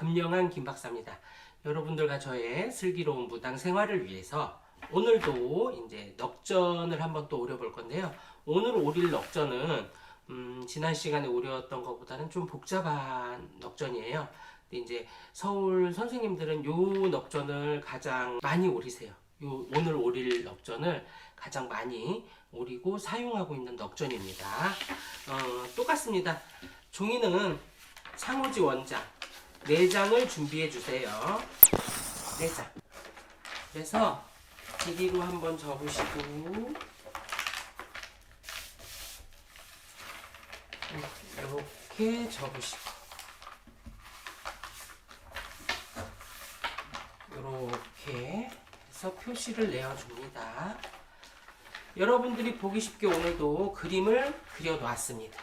금영한 김박사입니다. 여러분들과 저의 슬기로운 무당 생활을 위해서 오늘도 이제 넉전을 한번 또 오려볼 건데요. 오늘 오릴 넉전은 지난 시간에 오렸던 것보다는 좀 복잡한 넉전이에요. 근데 이제 서울 선생님들은 요 넉전을 가장 많이 오리세요. 요 오늘 오릴 넉전을 가장 많이 오리고 사용하고 있는 넉전입니다. 똑같습니다. 종이는 창호지 원장 4장을 준비해 주세요. 4장. 그래서 길이로 한번 접으시고 이렇게 접으시고 이렇게 해서 표시를 내어줍니다. 여러분들이 보기 쉽게 오늘도 그림을 그려 놨습니다.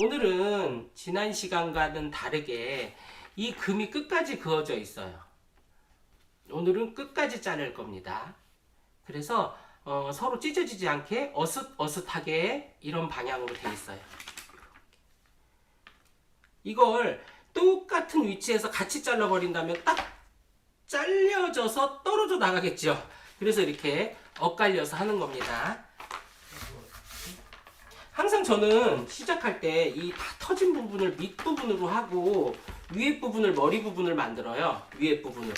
오늘은 지난 시간과는 다르게 이 금이 끝까지 그어져 있어요. 오늘은 끝까지 자를 겁니다. 그래서 서로 찢어지지 않게 어슷어슷하게 이런 방향으로 되어 있어요. 이걸 똑같은 위치에서 같이 잘라버린다면 딱 잘려져서 떨어져 나가겠죠. 그래서 이렇게 엇갈려서 하는 겁니다. 항상 저는 시작할 때 이 다 터진 부분을 밑부분으로 하고 위에 부분을 머리 부분을 만들어요. 위에 부분으로.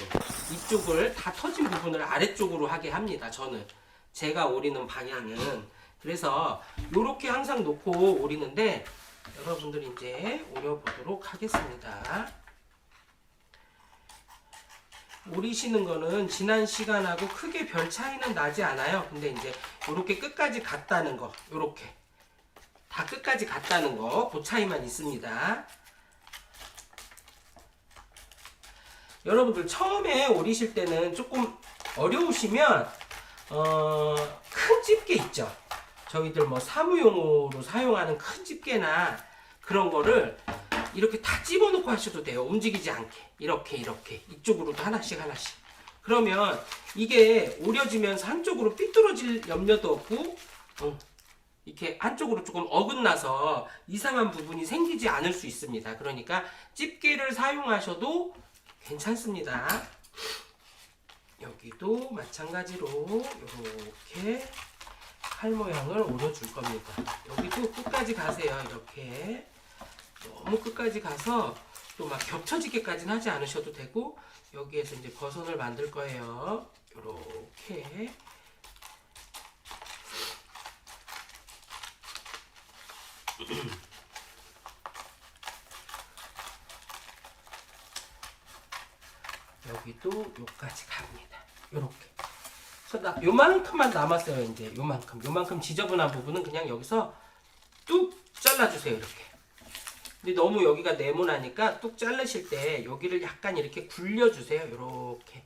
이쪽을 다 터진 부분을 아래쪽으로 하게 합니다. 저는. 제가 오리는 방향은. 그래서 이렇게 항상 놓고 오리는데 여러분들 이제 오려보도록 하겠습니다. 오리시는 거는 지난 시간하고 크게 별 차이는 나지 않아요. 근데 이제 이렇게 끝까지 갔다는 거. 이렇게. 다 끝까지 갔다는 거, 그 차이만 있습니다. 여러분들 처음에 오리실 때는 조금 어려우시면 큰 집게 있죠. 저희들 뭐 사무용으로 사용하는 큰 집게나 그런 거를 이렇게 다 집어넣고 하셔도 돼요. 움직이지 않게 이렇게 이쪽으로도 하나씩 그러면 이게 오려지면서 한쪽으로 삐뚤어질 염려도 없고 이렇게 한쪽으로 조금 어긋나서 이상한 부분이 생기지 않을 수 있습니다. 그러니까 집게를 사용하셔도 괜찮습니다. 여기도 마찬가지로 이렇게 칼 모양을 오려줄 겁니다. 여기도 끝까지 가세요. 이렇게 너무 끝까지 가서 또 막 겹쳐지게까지는 하지 않으셔도 되고 여기에서 이제 버선을 만들 거예요. 이렇게 여기도 요까지 갑니다. 요렇게. 그래서 요만큼만 남았어요. 이제 요만큼 지저분한 부분은 그냥 여기서 뚝 잘라주세요. 이렇게. 근데 너무 여기가 네모나니까 뚝 자르실 때 여기를 약간 이렇게 굴려주세요. 요렇게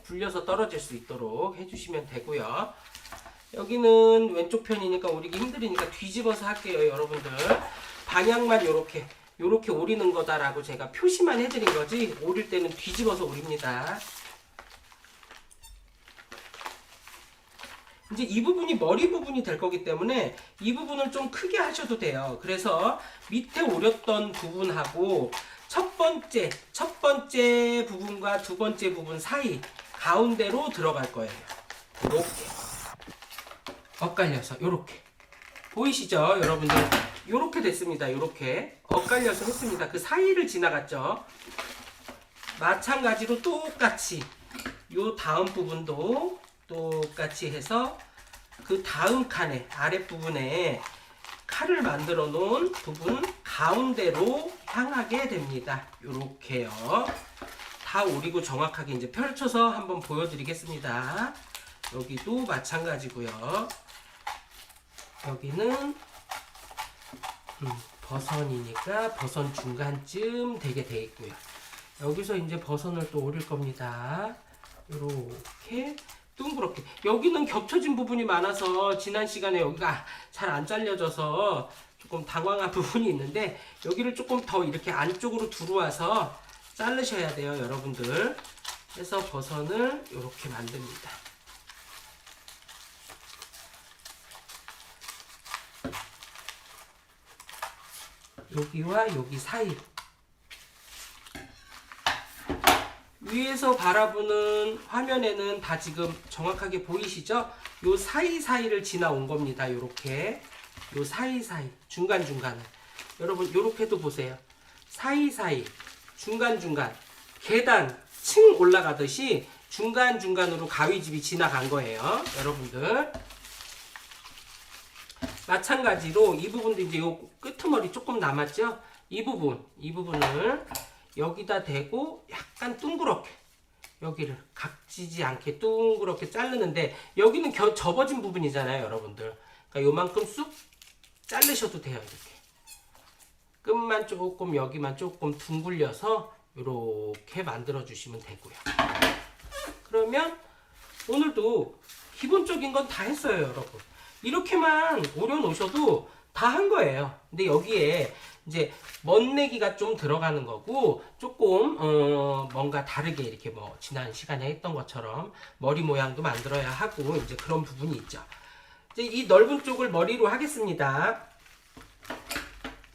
굴려서 떨어질 수 있도록 해주시면 되고요. 여기는 왼쪽 편이니까 오리기 힘들으니까 뒤집어서 할게요. 여러분들 방향만 요렇게 오리는 거다라고 제가 표시만 해드린 거지 오릴 때는 뒤집어서 오립니다. 이제 이 부분이 머리 부분이 될 거기 때문에 이 부분을 좀 크게 하셔도 돼요. 그래서 밑에 오렸던 부분하고 첫 번째 부분과 두 번째 부분 사이 가운데로 들어갈 거예요. 이렇게 엇갈려서 요렇게 보이시죠 여러분들? 요렇게 됐습니다. 요렇게 엇갈려서 했습니다. 그 사이를 지나갔죠. 마찬가지로 똑같이 요 다음 부분도 똑같이 해서 그 다음 칸에 아랫부분에 칼을 만들어 놓은 부분 가운데로 향하게 됩니다. 요렇게요. 다 오리고 정확하게 이제 펼쳐서 한번 보여드리겠습니다. 여기도 마찬가지고요. 여기는 버선이니까 버선 중간쯤 되게 돼 있고요. 여기서 이제 버선을 또 오릴 겁니다. 이렇게 둥그렇게. 여기는 겹쳐진 부분이 많아서 지난 시간에 여기가 잘 안 잘려져서 조금 당황한 부분이 있는데 여기를 조금 더 이렇게 안쪽으로 들어와서 자르셔야 돼요, 여러분들. 그래서 버선을 이렇게 만듭니다. 여기와 여기 사이 위에서 바라보는 화면에는 다 지금 정확하게 보이시죠? 요 사이사이를 지나온 겁니다. 요렇게 요 사이사이 중간중간을 여러분 요렇게도 보세요. 사이사이 중간중간 계단 층 올라가듯이 중간중간으로 가위집이 지나간 거예요. 여러분들 마찬가지로 이 부분도 이제 요 끄트머리 조금 남았죠? 이 부분을 여기다 대고 약간 둥그렇게 여기를 각지지 않게 둥그렇게 자르는데 여기는 접어진 부분이잖아요, 여러분들. 그러니까 요만큼 쑥 자르셔도 돼요, 이렇게. 끝만 조금 여기만 조금 둥글려서 이렇게 만들어 주시면 되고요. 그러면 오늘도 기본적인 건 다 했어요, 여러분. 이렇게만 오려 놓으셔도 다 한 거예요. 근데 여기에 이제 멋내기가 좀 들어가는 거고 조금 뭔가 다르게 이렇게 뭐 지난 시간에 했던 것처럼 머리 모양도 만들어야 하고 이제 그런 부분이 있죠. 이제 이 넓은 쪽을 머리로 하겠습니다.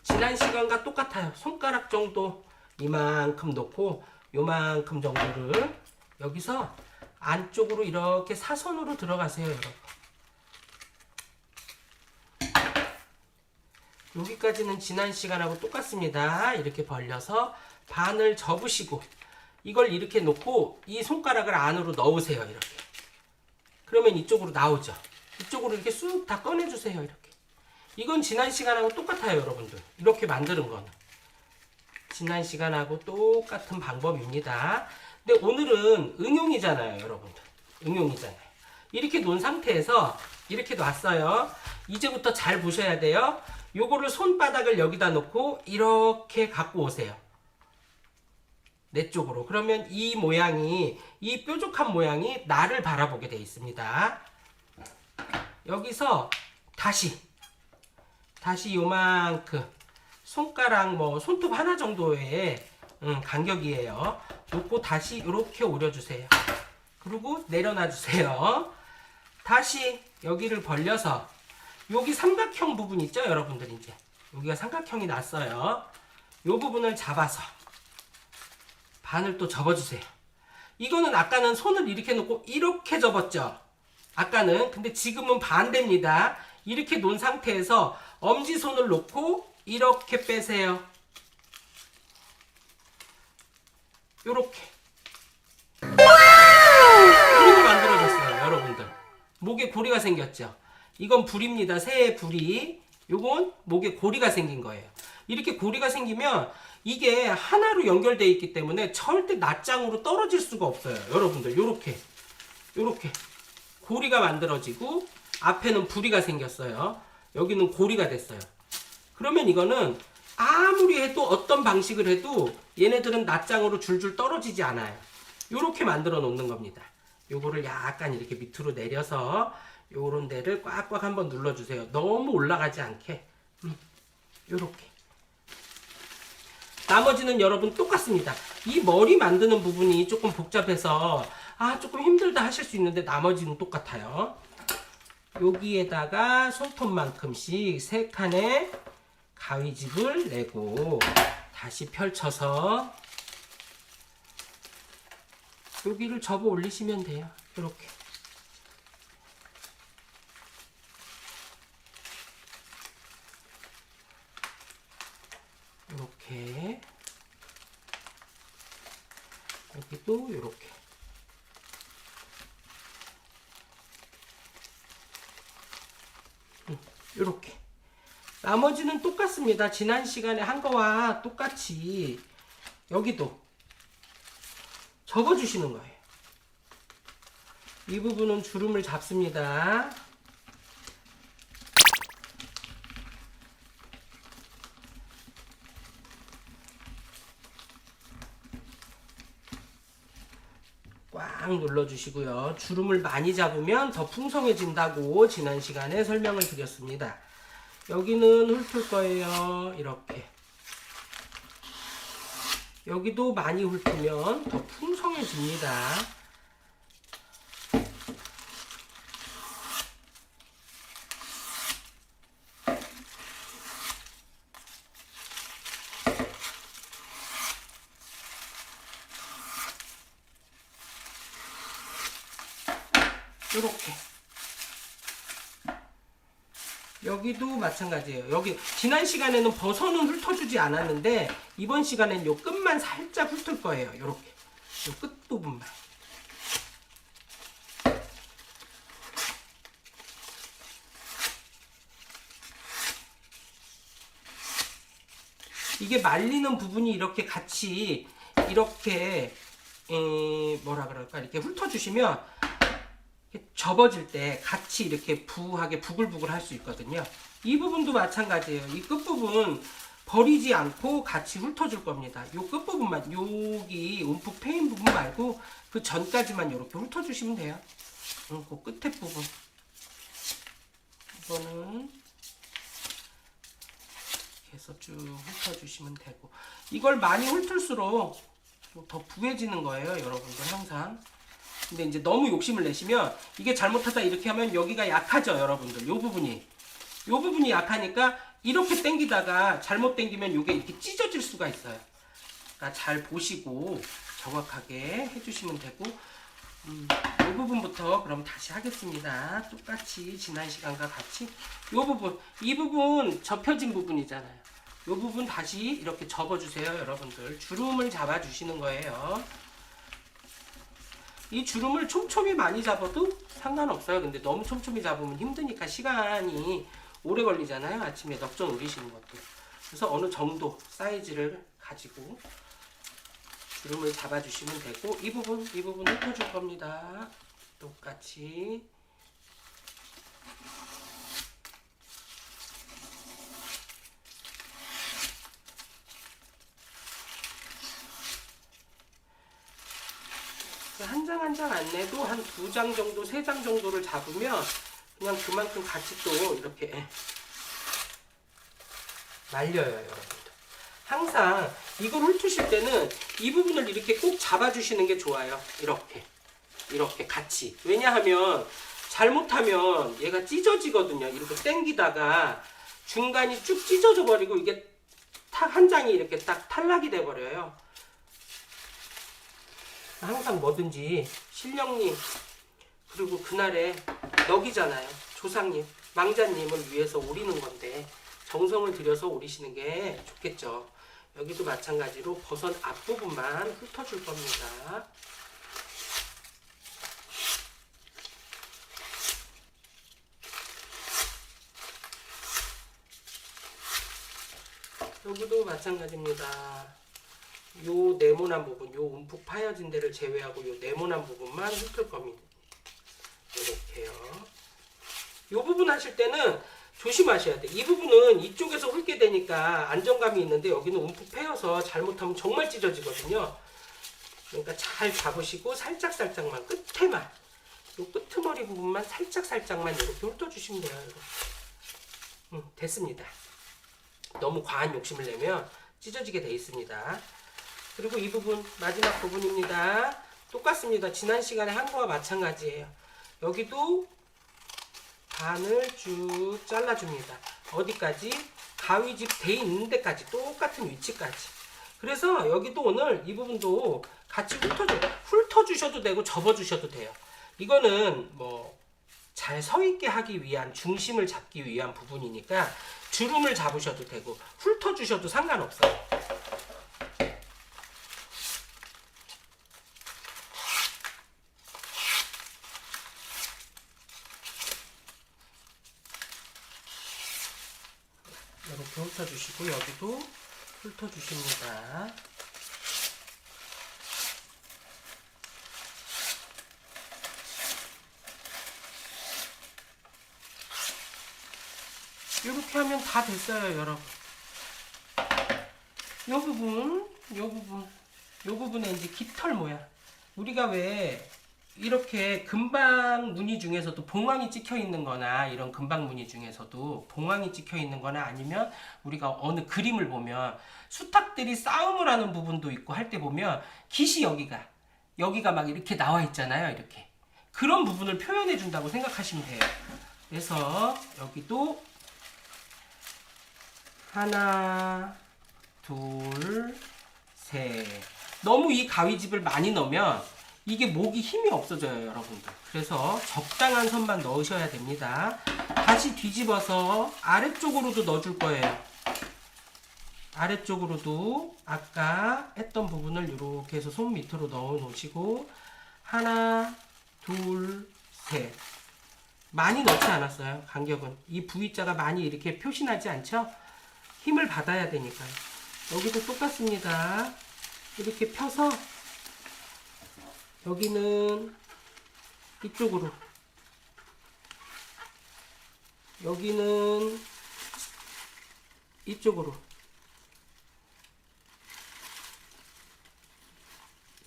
지난 시간과 똑같아요. 손가락 정도 이만큼 놓고 요만큼 정도를 여기서 안쪽으로 이렇게 사선으로 들어가세요, 여러분. 여기까지는 지난 시간하고 똑같습니다. 이렇게 벌려서 반을 접으시고 이걸 이렇게 놓고 이 손가락을 안으로 넣으세요. 이렇게. 그러면 이쪽으로 나오죠. 이쪽으로 이렇게 쑥 다 꺼내주세요. 이렇게. 이건 지난 시간하고 똑같아요, 여러분들. 이렇게 만드는 거는. 지난 시간하고 똑같은 방법입니다. 근데 오늘은 응용이잖아요, 여러분들. 응용이잖아요. 이렇게 놓은 상태에서 이렇게 놨어요. 이제부터 잘 보셔야 돼요. 요거를 손바닥을 여기다 놓고 이렇게 갖고 오세요. 내 쪽으로. 그러면 이 모양이, 이 뾰족한 모양이 나를 바라보게 되어 있습니다. 여기서 다시 요만큼 손가락 뭐 손톱 하나 정도의 간격이에요. 놓고 다시 이렇게 오려주세요. 그리고 내려놔 주세요. 다시 여기를 벌려서 여기 삼각형 부분 있죠, 여러분들. 이제 여기가 삼각형이 났어요. 이 부분을 잡아서 반을 또 접어주세요. 이거는 아까는 손을 이렇게 놓고 이렇게 접었죠, 아까는. 근데 지금은 반대입니다. 이렇게 놓은 상태에서 엄지손을 놓고 이렇게 빼세요. 요렇게 고리가 만들어졌어요, 여러분들. 목에 고리가 생겼죠. 이건 불입니다. 새의 불이. 요건 목에 고리가 생긴 거예요. 이렇게 고리가 생기면 이게 하나로 연결되어 있기 때문에 절대 낱장으로 떨어질 수가 없어요, 여러분들. 요렇게 고리가 만들어지고 앞에는 부리가 생겼어요. 여기는 고리가 됐어요. 그러면 이거는 아무리 해도 어떤 방식을 해도 얘네들은 낱장으로 줄줄 떨어지지 않아요. 요렇게 만들어 놓는 겁니다. 요거를 약간 이렇게 밑으로 내려서 요런 데를 꽉꽉 한번 눌러주세요. 너무 올라가지 않게. 요렇게. 나머지는 여러분 똑같습니다. 이 머리 만드는 부분이 조금 복잡해서 조금 힘들다 하실 수 있는데 나머지는 똑같아요. 여기에다가 손톱만큼씩 3칸의 가위집을 내고 다시 펼쳐서 여기를 접어 올리시면 돼요. 이렇게. 이렇게. 여기도 이렇게. 이렇게. 나머지는 똑같습니다. 지난 시간에 한 거와 똑같이 여기도 접어주시는 거예요. 이 부분은 주름을 잡습니다. 꽉 눌러주시고요. 주름을 많이 잡으면 더 풍성해진다고 지난 시간에 설명을 드렸습니다. 여기는 훑을 거예요. 이렇게. 여기도 많이 훑으면 더 풍성해집니다. 요렇게. 여기도 마찬가지예요. 여기 지난 시간에는 버선은 훑어주지 않았는데 이번 시간에는 요 끝만 살짝 훑을 거예요. 요렇게. 요 끝부분만. 이게 말리는 부분이 이렇게 같이 이렇게 뭐라 그럴까 이렇게 훑어주시면 접어질 때 같이 이렇게 부하게 부글부글 할 수 있거든요. 이 부분도 마찬가지예요. 이 끝부분 버리지 않고 같이 훑어줄 겁니다. 이 끝부분만, 여기 움푹 패인 부분 말고 그 전까지만 이렇게 훑어주시면 돼요. 그 끝에 부분. 이거는 이렇게 해서 쭉 훑어주시면 되고, 이걸 많이 훑을수록 더 부해지는 거예요, 여러분들 항상. 근데 이제 너무 욕심을 내시면 이게 잘못하다 이렇게 하면 여기가 약하죠, 여러분들. 요 부분이 약하니까 이렇게 당기다가 잘못 당기면 이게 이렇게 찢어질 수가 있어요. 그러니까 잘 보시고 정확하게 해주시면 되고, 이 부분부터 그럼 다시 하겠습니다. 똑같이 지난 시간과 같이 이 부분, 이 부분 접혀진 부분이잖아요. 이 부분 다시 이렇게 접어주세요, 여러분들. 주름을 잡아주시는 거예요. 이 주름을 촘촘히 많이 잡아도 상관없어요. 근데 너무 촘촘히 잡으면 힘드니까 시간이 오래 걸리잖아요. 아침에 넉전 올리시는 것도. 그래서 어느 정도 사이즈를 가지고 주름을 잡아주시면 되고, 이 부분 훑어줄 겁니다. 똑같이. 한 장 한 장 안 내도 한 2장 정도, 3장 정도를 잡으면 그냥 그만큼 같이 또 이렇게 말려요, 여러분들. 항상 이걸 훑으실 때는 이 부분을 이렇게 꼭 잡아주시는 게 좋아요. 이렇게 같이. 왜냐하면 잘못하면 얘가 찢어지거든요. 이렇게 당기다가 중간이 쭉 찢어져 버리고 이게 탁 한 장이 이렇게 딱 탈락이 돼 버려요. 항상 뭐든지 신령님, 그리고 그날의 넉이잖아요. 조상님, 망자님을 위해서 오리는 건데 정성을 들여서 오리시는 게 좋겠죠. 여기도 마찬가지로 버선 앞부분만 훑어줄 겁니다. 여기도 마찬가지입니다. 요 네모난 부분, 요 움푹 파여진 데를 제외하고 요 네모난 부분만 훑을 겁니다. 이렇게요. 요 부분 하실 때는 조심하셔야 돼. 이 부분은 이쪽에서 훑게 되니까 안정감이 있는데 여기는 움푹 패여서 잘못하면 정말 찢어지거든요. 그러니까 잘 잡으시고 살짝살짝만, 끝에만, 요 끄트머리 부분만 살짝살짝만 이렇게 훑어주시면 돼요. 됐습니다. 너무 과한 욕심을 내면 찢어지게 돼 있습니다. 그리고 이 부분, 마지막 부분입니다. 똑같습니다. 지난 시간에 한 거와 마찬가지예요. 여기도 반을 쭉 잘라줍니다. 어디까지? 가위집 돼 있는 데까지, 똑같은 위치까지. 그래서 여기도 오늘 이 부분도 같이 훑어주셔도 되고 접어주셔도 돼요. 이거는 뭐 잘 서 있게 하기 위한, 중심을 잡기 위한 부분이니까 주름을 잡으셔도 되고 훑어주셔도 상관없어요. 이렇게 훑어주시고 여기도 훑어주십니다. 이렇게 하면 다 됐어요, 여러분. 요 부분에 이제 깃털 모양. 우리가 왜 이렇게 금방 무늬 중에서도 봉황이 찍혀 있는 거나, 이런 금방 무늬 중에서도 봉황이 찍혀 있는 거나, 아니면 우리가 어느 그림을 보면 수탉들이 싸움을 하는 부분도 있고 할 때 보면 깃이 여기가 막 이렇게 나와 있잖아요. 이렇게. 그런 부분을 표현해 준다고 생각하시면 돼요. 그래서 여기도 하나, 둘, 셋. 너무 이 가위집을 많이 넣으면 이게 목이 힘이 없어져요, 여러분들. 그래서 적당한 선만 넣으셔야 됩니다. 다시 뒤집어서 아래쪽으로도 넣어줄 거예요. 아래쪽으로도 아까 했던 부분을 이렇게 해서 손 밑으로 넣어 놓으시고, 하나, 둘, 셋. 많이 넣지 않았어요, 간격은. 이 V자가 많이 이렇게 표시나지 않죠? 힘을 받아야 되니까요. 여기도 똑같습니다. 이렇게 펴서 여기는 이쪽으로, 여기는 이쪽으로.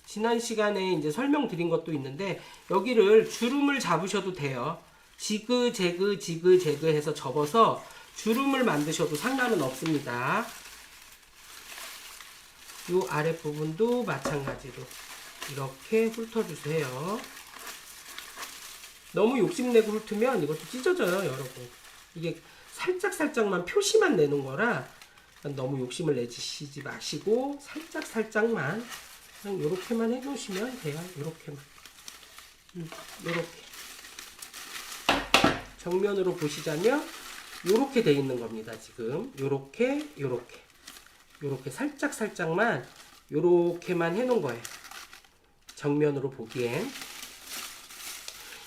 지난 시간에 이제 설명드린 것도 있는데, 여기를 주름을 잡으셔도 돼요. 지그재그 지그재그 해서 접어서 주름을 만드셔도 상관은 없습니다. 이 아랫부분도 마찬가지로 이렇게 훑어주세요. 너무 욕심내고 훑으면 이것도 찢어져요, 여러분. 이게 살짝살짝만 표시만 내는 거라 너무 욕심을 내시지 마시고 살짝살짝만 그냥 요렇게만 해놓으시면 돼요. 요렇게만. 요렇게. 정면으로 보시자면 요렇게 돼 있는 겁니다, 지금. 요렇게, 요렇게. 요렇게 살짝살짝만 요렇게만 해놓은 거예요. 정면으로 보기엔.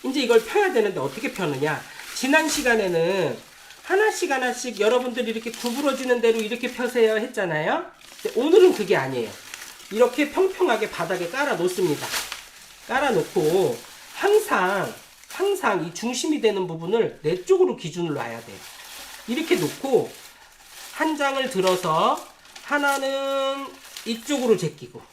이제 이걸 펴야 되는데 어떻게 펴느냐. 지난 시간에는 하나씩 하나씩 여러분들이 이렇게 구부러지는 대로 이렇게 펴세요 했잖아요. 근데 오늘은 그게 아니에요. 이렇게 평평하게 바닥에 깔아 놓습니다. 깔아 놓고 항상 이 중심이 되는 부분을 내 쪽으로 기준을 놔야 돼요. 이렇게 놓고 한 장을 들어서 하나는 이쪽으로 제끼고,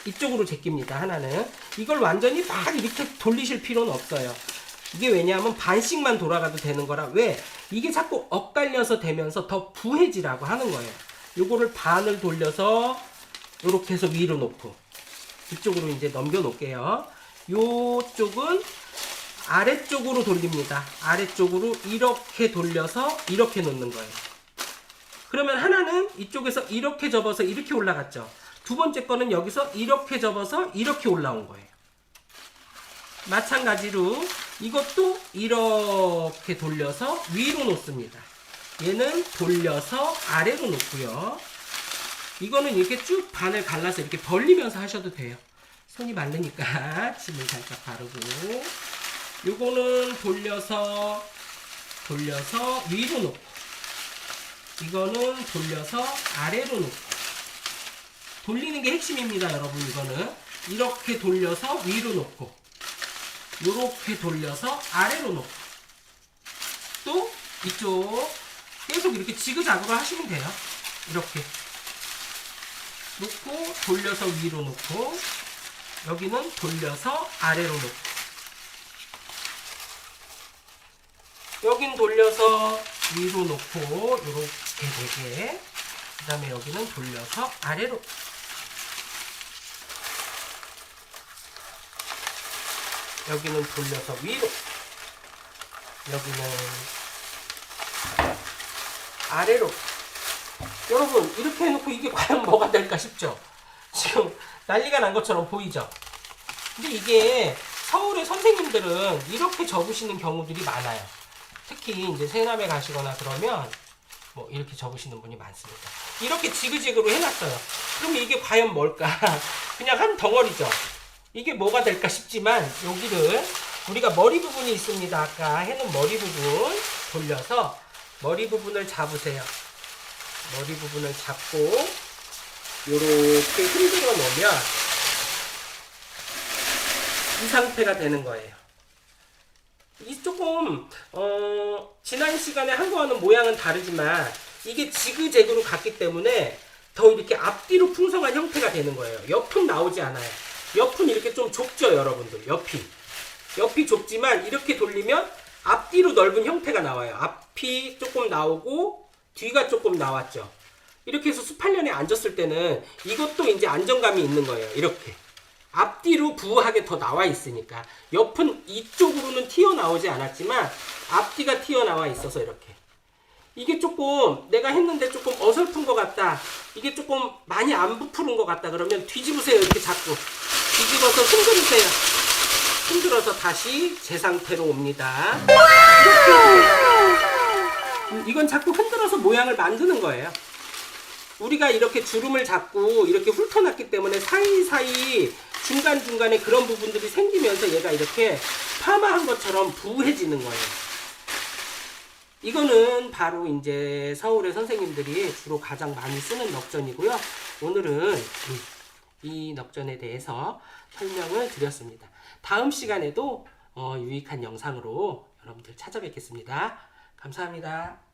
이쪽으로 제낍니다. 하나는. 이걸 완전히 막 이렇게 돌리실 필요는 없어요. 이게 왜냐하면 반씩만 돌아가도 되는 거라. 왜? 이게 자꾸 엇갈려서 되면서 더 부해지라고 하는 거예요. 요거를 반을 돌려서 요렇게 해서 위로 놓고, 이쪽으로 이제 넘겨 놓을게요. 요쪽은 아래쪽으로 돌립니다. 아래쪽으로 이렇게 돌려서 이렇게 놓는 거예요. 그러면 하나는 이쪽에서 이렇게 접어서 이렇게 올라갔죠. 두 번째 거는 여기서 이렇게 접어서 이렇게 올라온 거예요. 마찬가지로 이것도 이렇게 돌려서 위로 놓습니다. 얘는 돌려서 아래로 놓고요. 이거는 이렇게 쭉 반을 갈라서 이렇게 벌리면서 하셔도 돼요. 손이 마르니까 침을 살짝 바르고, 요거는 돌려서 위로 놓고, 이거는 돌려서 아래로 놓고. 돌리는 게 핵심입니다, 여러분. 이거는 이렇게 돌려서 위로 놓고, 요렇게 돌려서 아래로 놓고, 또 이쪽 계속 이렇게 지그자그로 하시면 돼요. 이렇게 놓고 돌려서 위로 놓고, 여기는 돌려서 아래로 놓고, 여긴 돌려서 위로 놓고 이렇게 되게, 그 다음에 여기는 돌려서 아래로, 여기는 돌려서 위로, 여기는 아래로. 여러분, 이렇게 해놓고 이게 과연 뭐가 될까 싶죠? 지금 난리가 난 것처럼 보이죠? 근데 이게 서울의 선생님들은 이렇게 접으시는 경우들이 많아요. 특히 이제 세남에 가시거나 그러면 뭐 이렇게 접으시는 분이 많습니다. 이렇게 지그재그로 해놨어요. 그럼 이게 과연 뭘까? 그냥 한 덩어리죠. 이게 뭐가 될까 싶지만, 여기를 우리가 머리 부분이 있습니다. 아까 해놓은 머리 부분 돌려서 머리 부분을 잡으세요. 머리 부분을 잡고 요렇게 흔들어 놓으면 이 상태가 되는 거예요. 이 조금 지난 시간에 한 거와는 모양은 다르지만 이게 지그재그로 갔기 때문에 더 이렇게 앞뒤로 풍성한 형태가 되는 거예요. 옆은 나오지 않아요. 옆은 이렇게 좀 좁죠, 여러분들. 옆이 좁지만 이렇게 돌리면 앞뒤로 넓은 형태가 나와요. 앞이 조금 나오고 뒤가 조금 나왔죠. 이렇게 해서 수팔련에 앉았을 때는 이것도 이제 안정감이 있는 거예요. 이렇게 앞뒤로 부하게 더 나와 있으니까. 옆은 이쪽으로는 튀어나오지 않았지만 앞뒤가 튀어나와 있어서 이렇게. 이게 조금 내가 했는데 조금 어설픈 것 같다, 이게 조금 많이 안 부푸른 것 같다 그러면 뒤집으세요. 이렇게 잡고 뒤집어서 흔들으세요. 흔들어서 다시 제 상태로 옵니다. 이건 자꾸 흔들어서 모양을 만드는 거예요. 우리가 이렇게 주름을 잡고 이렇게 훑어놨기 때문에 사이사이 중간중간에 그런 부분들이 생기면서 얘가 이렇게 파마한 것처럼 부해지는 거예요. 이거는 바로 이제 서울의 선생님들이 주로 가장 많이 쓰는 넉전이고요. 오늘은 이 넉전에 대해서 설명을 드렸습니다. 다음 시간에도 유익한 영상으로 여러분들 찾아뵙겠습니다. 감사합니다.